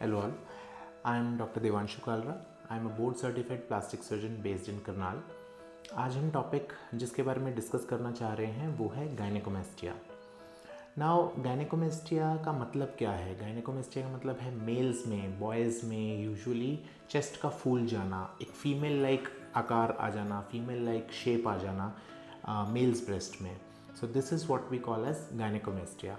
Hello all, I am Dr. Devanshu Kalra. I am a board certified plastic surgeon based in Karnal. आज हम topic जिसके बारे में discuss करना चाह रहे हैं वो है गायनेकोमेस्टिया. नाउ गायनेकोमेस्टिया का मतलब क्या है? गायनेकोमेस्टिया का मतलब है मेल्स में, बॉयज़ में यूजुअली चेस्ट का फूल जाना, एक फीमेल लाइक आकार आ जाना, फीमेल लाइक शेप आ जाना मेल्स ब्रेस्ट में. So this is what we call as gynaecomastia.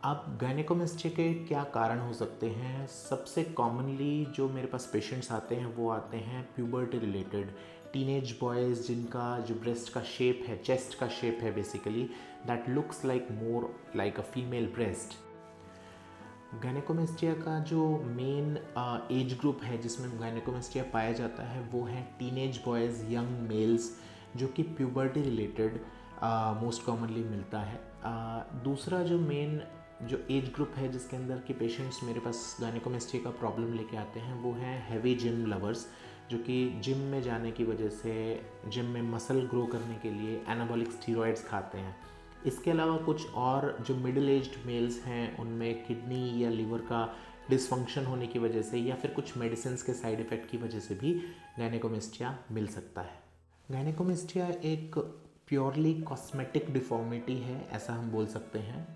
अब गायनेकोमेस्टिया के क्या कारण हो सकते हैं? सबसे कॉमनली जो मेरे पास पेशेंट्स आते हैं वो आते हैं प्यूबर्टी रिलेटेड, टीनेज बॉयज़ जिनका जो ब्रेस्ट का शेप है, चेस्ट का शेप है basically, that looks like more like a female breast. Gynaecomastia का जो मेन एज ग्रुप है जिसमें गायनेकोमेस्टिया पाया जाता है वो है टीनेज बॉयज़, यंग मेल्स, जो कि प्यूबर्टी रिलेटेड मोस्ट कॉमनली मिलता है. दूसरा जो मेन जो एज ग्रुप है जिसके अंदर के पेशेंट्स मेरे पास गायनेकोमेस्टिया का प्रॉब्लम लेके आते हैं वो हैं हैवी जिम लवर्स, जो कि जिम में जाने की वजह से जिम में मसल ग्रो करने के लिए एनाबॉलिक स्टीरॉयड्स खाते हैं. इसके अलावा कुछ और जो मिडिल एज्ड मेल्स हैं उनमें किडनी या लिवर का डिसफंक्शन होने की वजह से या फिर कुछ मेडिसिन के साइड इफ़ेक्ट की वजह से भी गायनेकोमेस्टिया मिल सकता है. गायनेकोमेस्टिया एक प्योरली कॉस्मेटिक डिफॉर्मिटी है, ऐसा हम बोल सकते हैं.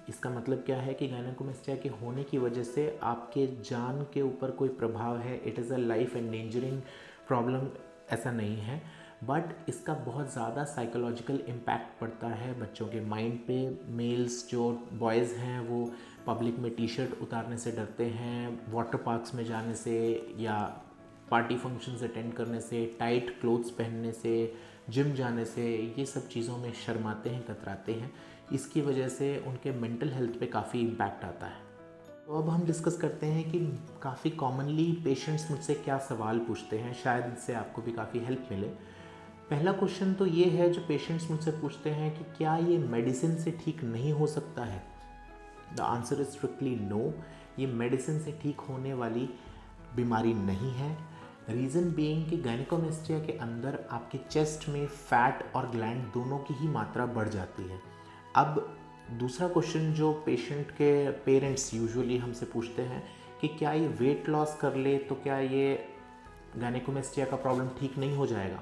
इसका मतलब क्या है कि गायनेकोमेस्टिया के होने की वजह से आपके जान के ऊपर कोई प्रभाव है, it is a life endangering problem, ऐसा नहीं है. बट इसका बहुत ज़्यादा साइकोलॉजिकल इम्पैक्ट पड़ता है बच्चों के माइंड पे. मेल्स जो बॉयज़ हैं वो पब्लिक में टी शर्ट उतारने से डरते हैं, वाटर पार्क्स में जाने से या पार्टी फंक्शंस अटेंड करने से, टाइट क्लोथ्स पहनने से, जिम जाने से, ये सब चीज़ों में शर्माते हैं, कतराते हैं. इसकी वजह से उनके मेंटल हेल्थ पे काफ़ी इम्पैक्ट आता है. तो अब हम डिस्कस करते हैं कि काफ़ी कॉमनली पेशेंट्स मुझसे क्या सवाल पूछते हैं, शायद इससे आपको भी काफ़ी हेल्प मिले. पहला क्वेश्चन तो ये है जो पेशेंट्स मुझसे पूछते हैं कि क्या ये मेडिसिन से ठीक नहीं हो सकता है? The answer is strictly no. ये मेडिसिन से ठीक होने वाली बीमारी नहीं है. रीज़न बीइंग कि गायनेकोमेस्टिया के अंदर आपके चेस्ट में फैट और ग्लैंड दोनों की ही मात्रा बढ़ जाती है. अब दूसरा क्वेश्चन जो पेशेंट के पेरेंट्स यूजुअली हमसे पूछते हैं कि क्या ये वेट लॉस कर ले तो क्या ये गायनेकोमेस्टिया का प्रॉब्लम ठीक नहीं हो जाएगा?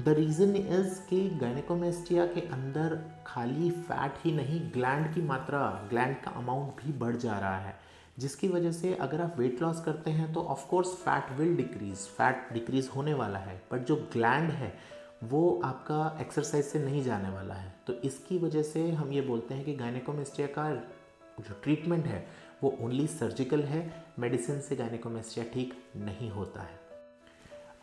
द रीज़न इज़ कि गायनेकोमेस्टिया के अंदर खाली फैट ही नहीं, ग्लैंड की मात्रा, ग्लैंड का अमाउंट भी बढ़ जा रहा है, जिसकी वजह से अगर आप वेट लॉस करते हैं तो of course fat will decrease, fat decrease होने वाला है, बट जो ग्लैंड है वो आपका एक्सरसाइज से नहीं जाने वाला है. तो इसकी वजह से हम ये बोलते हैं कि गायनेकोमेस्टिया का जो ट्रीटमेंट है वो ओनली सर्जिकल है, मेडिसिन से गायनेकोमेस्टिया ठीक नहीं होता है.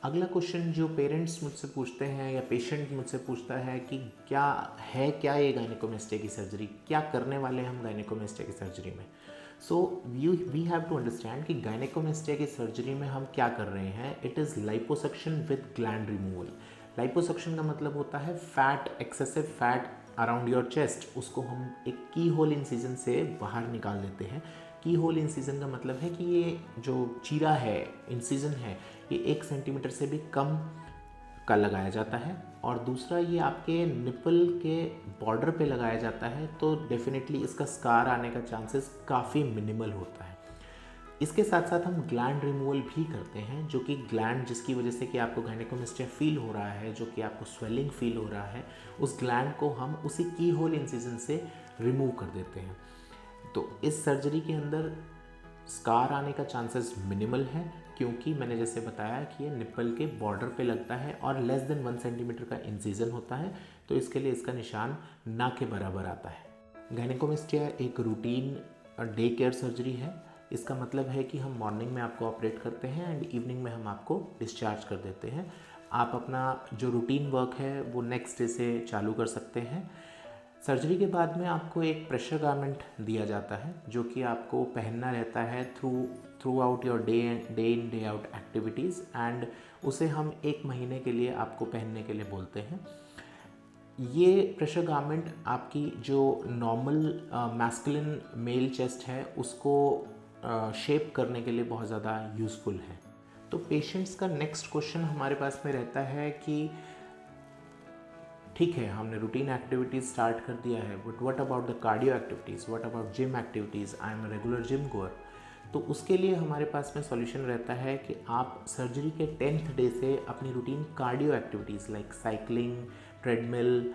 अगला क्वेश्चन जो पेरेंट्स मुझसे पूछते हैं या पेशेंट मुझसे पूछता है कि क्या ये गायनेकोमेस्टिया की सर्जरी, क्या करने वाले हैं हम गायनेकोमेस्टिया की सर्जरी में? So we have to understand कि गायनेकोमेस्टिया की सर्जरी में हम क्या कर रहे हैं. It is liposuction with gland removal. Liposuction का मतलब होता है fat, excessive fat around your chest, उसको हम एक की होल इंसिजन से बाहर निकाल देते हैं. की होल इंसिजन का मतलब है कि ये जो चीरा है, इंसिजन है, ये 1 सेंटीमीटर से भी कम का लगाया जाता है. और दूसरा ये आपके निपल के बॉर्डर पे लगाया जाता है, तो डेफिनेटली इसका स्कार आने का चांसेस काफ़ी मिनिमल होता है. इसके साथ साथ हम ग्लैंड रिमूवल भी करते हैं, जो कि ग्लैंड जिसकी वजह से कि आपको गायनेकोमेस्टिया फील हो रहा है, जो कि आपको स्वेलिंग फील हो रहा है, उस ग्लैंड को हम उसी की होल इंसिजन से रिमूव कर देते हैं. तो इस सर्जरी के अंदर स्कार आने का चांसेस मिनिमल है, क्योंकि मैंने जैसे बताया कि ये निपल के बॉर्डर पे लगता है और लेस देन 1 सेंटीमीटर का इंसिजन होता है, तो इसके लिए इसका निशान ना के बराबर आता है. गायनेकोमेस्टिया एक रूटीन डे केयर सर्जरी है. इसका मतलब है कि हम मॉर्निंग में आपको ऑपरेट करते हैं एंड इवनिंग में हम आपको डिस्चार्ज कर देते हैं. आप अपना जो रूटीन वर्क है वो नेक्स्ट डे से चालू कर सकते हैं. सर्जरी के बाद में आपको एक प्रेशर गारमेंट दिया जाता है जो कि आपको पहनना रहता है through out your day in day out activities, and उसे हम 1 महीने के लिए आपको पहनने के लिए बोलते हैं. ये प्रेशर गारमेंट आपकी जो नॉर्मल मैस्कुलिन मेल चेस्ट है उसको शेप करने के लिए बहुत ज़्यादा यूज़फुल है. तो पेशेंट्स का नेक्स्ट क्वेश्चन हमारे पास में रहता है कि ठीक है, हमने रूटीन एक्टिविटीज़ स्टार्ट कर दिया है, but what about the cardio activities, what about gym activities? I am a regular gym गोअर. तो उसके लिए हमारे पास में सॉल्यूशन रहता है कि आप सर्जरी के 10th डे से अपनी routine cardio activities like cycling, treadmill,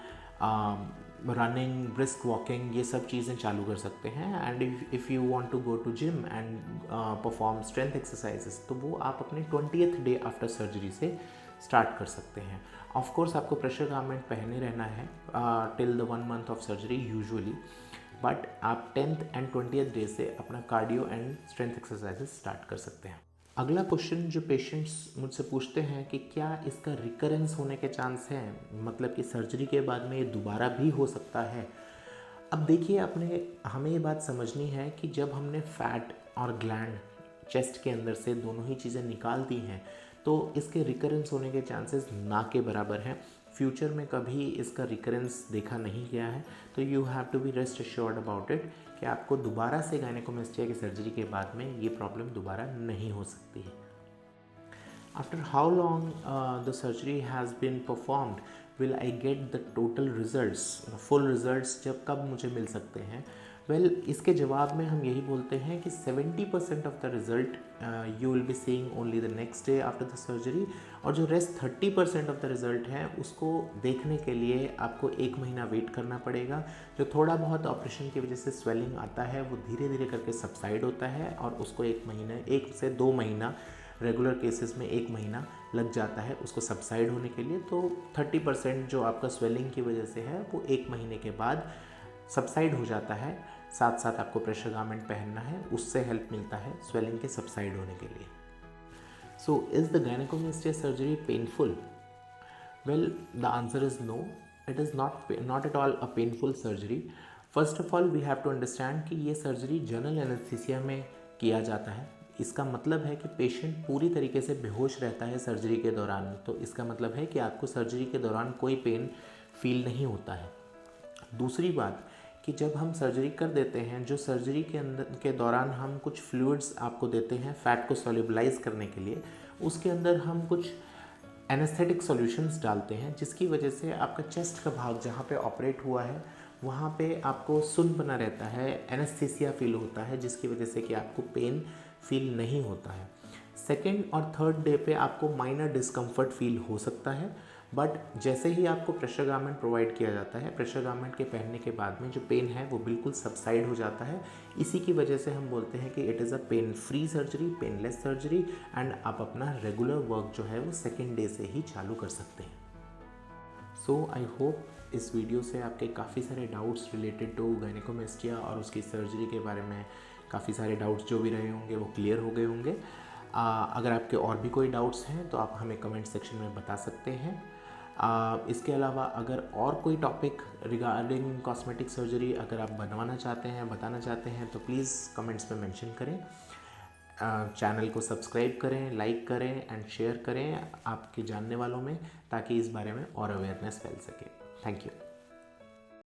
running, brisk walking, ये सब चीज़ें चालू कर सकते हैं। And if you want to go to gym and perform strength exercises, तो वो आप अपने 20th डे आफ्टर सर्जरी से स्टार्ट कर सकते हैं। ऑफ कोर्स आपको प्रेशर गारमेंट पहने रहना है till the 1 month of surgery usually, but आप 10th एंड 20th डे से अपना cardio and strength exercises start कर सकते हैं। अगला क्वेश्चन जो पेशेंट्स मुझसे पूछते हैं कि क्या इसका रिकरेंस होने के चांस हैं, मतलब कि सर्जरी के बाद में ये दोबारा भी हो सकता है। अब देखिए, हमें ये बात समझनी है कि जब हमने फैट और ग्लैंड चेस्ट के अंदर से दोनों ही चीज़ें निकाल दी हैं, तो इसके रिकरेंस होने के चांसेस ना के बराबर हैं। फ्यूचर में कभी इसका रिकरेंस देखा नहीं गया है, तो you have to be rest assured about it कि आपको दोबारा से गायनेकोमेस्टिया की सर्जरी के बाद में ये प्रॉब्लम दोबारा नहीं हो सकती है। After how long the surgery has been performed, will I get the total results, full results जब कब मुझे मिल सकते हैं? Well, इसके जवाब में हम यही बोलते हैं कि 70% of the result you will be seeing only the next day after the surgery, और जो रेस्ट 30% of the result है उसको देखने के लिए आपको 1 महीना वेट करना पड़ेगा। जो थोड़ा बहुत ऑपरेशन की वजह से स्वेलिंग आता है वो धीरे धीरे करके सबसाइड होता है, और उसको 1 से 2 महीना, रेगुलर केसेस में 1 महीना लग जाता है उसको सबसाइड होने के लिए। तो 30% जो आपका स्वेलिंग की वजह से है वो 1 महीने के बाद सबसाइड हो जाता है। साथ साथ आपको प्रेशर गारमेंट पहनना है, उससे हेल्प मिलता है स्वेलिंग के सबसाइड होने के लिए। So is the gynaecomastia surgery painful? Well, the answer is no, it is not at all a painful surgery. First of all we have to understand कि ये सर्जरी जनरल एनेस्थीसिया में किया जाता है। इसका मतलब है कि पेशेंट पूरी तरीके से बेहोश रहता है सर्जरी के दौरान, तो इसका मतलब है कि आपको सर्जरी के दौरान कोई पेन फील नहीं होता है। दूसरी बात कि जब हम सर्जरी कर देते हैं, जो सर्जरी के दौरान हम कुछ फ्लूइड्स आपको देते हैं फैट को सॉल्युबलाइज करने के लिए, उसके अंदर हम कुछ एनेस्थेटिक सॉल्यूशंस डालते हैं, जिसकी वजह से आपका चेस्ट का भाग जहाँ पे ऑपरेट हुआ है वहाँ पे आपको सुन्न बना रहता है, एनेस्थीसिया फील होता है, जिसकी वजह से कि आपको पेन फील नहीं होता है। सेकेंड और थर्ड डे पे आपको माइनर डिस्कम्फर्ट फील हो सकता है, बट जैसे ही आपको प्रेशर गारमेंट प्रोवाइड किया जाता है, प्रेशर गारमेंट के पहनने के बाद में जो पेन है वो बिल्कुल सबसाइड हो जाता है। इसी की वजह से हम बोलते हैं कि it is a pain free surgery, painless surgery, and आप अपना रेगुलर वर्क जो है वो सेकेंड डे से ही चालू कर सकते हैं। सो आई होप इस वीडियो से आपके काफ़ी सारे डाउट्स रिलेटेड टू गायनेकोमेस्टिया और उसकी सर्जरी के बारे में काफ़ी सारे डाउट्स जो भी रहे होंगे वो क्लियर हो गए होंगे। अगर आपके और भी कोई डाउट्स हैं तो आप हमें कमेंट सेक्शन में बता सकते हैं। इसके अलावा अगर और कोई टॉपिक रिगार्डिंग कॉस्मेटिक सर्जरी अगर आप बनवाना चाहते हैं, बताना चाहते हैं, तो प्लीज़ कमेंट्स में मेंशन करें। चैनल को सब्सक्राइब करें, लाइक करें एंड शेयर करें आपके जानने वालों में, ताकि इस बारे में और अवेयरनेस फैल सके। Thank you.